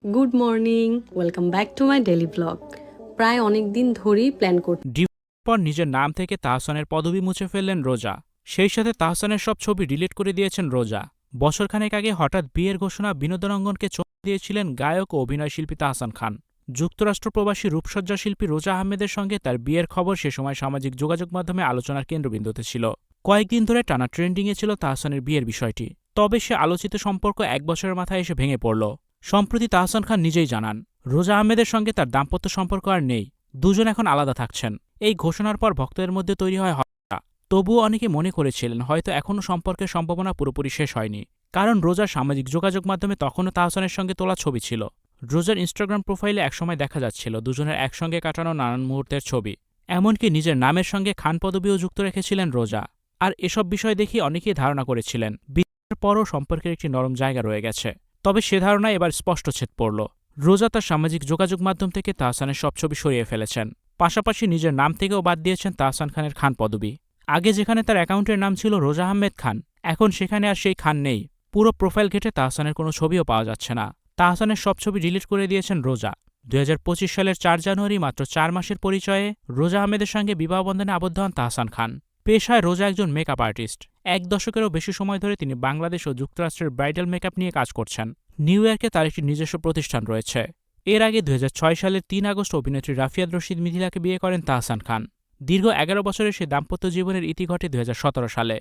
Good morning, welcome back to my daily blog. প্রায় অনেক দিন ধরেই প্ল্যান করছি। ডিভোর্সের পর নিজের নাম থেকে তাহসানের পদবি মুছে ফেললেন রোজা। সেই সাথে তাহসানের সব ছবি ডিলিট করে দিয়েছেন রোজা। বছরখানেক আগে হঠাৎ বিয়ের ঘোষণা বিনোদন অঙ্গনকে চমকে দিয়েছিলেন গায়ক ও অভিনয়শিল্পী তাহসান খান। যুক্তরাষ্ট্র প্রবাসী রূপসজ্জা শিল্পী রোজা আহমেদের সঙ্গে তার বিয়ের খবর সে সময় সামাজিক যোগাযোগ মাধ্যমে আলোচনার কেন্দ্রবিন্দুতে ছিল। কয়েকদিন ধরে টানা ট্রেন্ডিংয়ে ছিল তাহসানের বিয়ের বিষয়টি। তবে সে আলোচিত সম্পর্ক এক বছরের মাথায় এসে ভেঙে পড়ল। সম্প্রতি তাহসান খান নিজেই জানান, রোজা আহমেদের সঙ্গে তার দাম্পত্য সম্পর্ক আর নেই, দুজন এখন আলাদা থাকছেন। এই ঘোষণার পর ভক্তদের মধ্যে তৈরি হয় হতাশা। তবুও অনেকে মনে করেছিলেন হয়তো এখনও সম্পর্কের সম্ভাবনা পুরোপুরি শেষ হয়নি, কারণ রোজার সামাজিক যোগাযোগ মাধ্যমে তখনও তাহসানের সঙ্গে তোলা ছবি ছিল। রোজার ইনস্টাগ্রাম প্রোফাইলে একসময় দেখা যাচ্ছিল দুজনের একসঙ্গে কাটানো নানান মুহূর্তের ছবি। এমনকি নিজের নামের সঙ্গে খান পদবিও যুক্ত রেখেছিলেন রোজা। আর এসব বিষয় দেখে অনেকেই ধারণা করেছিলেন বিয়ের পরও সম্পর্কের একটি নরম জায়গা রয়ে গেছে। তবে সে ধারণা এবার স্পষ্টচ্ছেদ পড়ল। রোজা তার সামাজিক যোগাযোগ মাধ্যম থেকে তাহসানের সব ছবি সরিয়ে ফেলেছেন। পাশাপাশি নিজের নাম থেকেও বাদ দিয়েছেন তাহসান খানের খান পদবি। আগে যেখানে তার অ্যাকাউন্টের নাম ছিল রোজা আহমেদ খান, এখন সেখানে আর সেই খান নেই। পুরো প্রোফাইল ঘেটে তাহসানের কোনো ছবিও পাওয়া যাচ্ছে না। তাহসানের সব ছবি ডিলিট করে দিয়েছেন রোজা। ২০২৫ সালের ৪ জানুয়ারি মাত্র ৪ মাসের পরিচয়ে রোজা আহমেদের সঙ্গে বিবাহবন্ধনে আবদ্ধ হন তাহসান খান। পেশায় রোজা একজন মেকআপ আর্টিস্ট। এক দশকেরও বেশি সময় ধরে তিনি বাংলাদেশ ও যুক্তরাষ্ট্রের ব্রাইডাল মেকআপ নিয়ে কাজ করছেন। নিউ ইয়র্কে তার একটি নিজস্ব প্রতিষ্ঠান রয়েছে। এর আগে ২০০৬ সালের ৩ আগস্ট অভিনেত্রী রাফিয়াত রশিদ মিথিলাকে বিয়ে করেন তাহসান খান। দীর্ঘ ১১ বছরের সেই দাম্পত্য জীবনের ইতি ঘটে ২০১৭ সালে।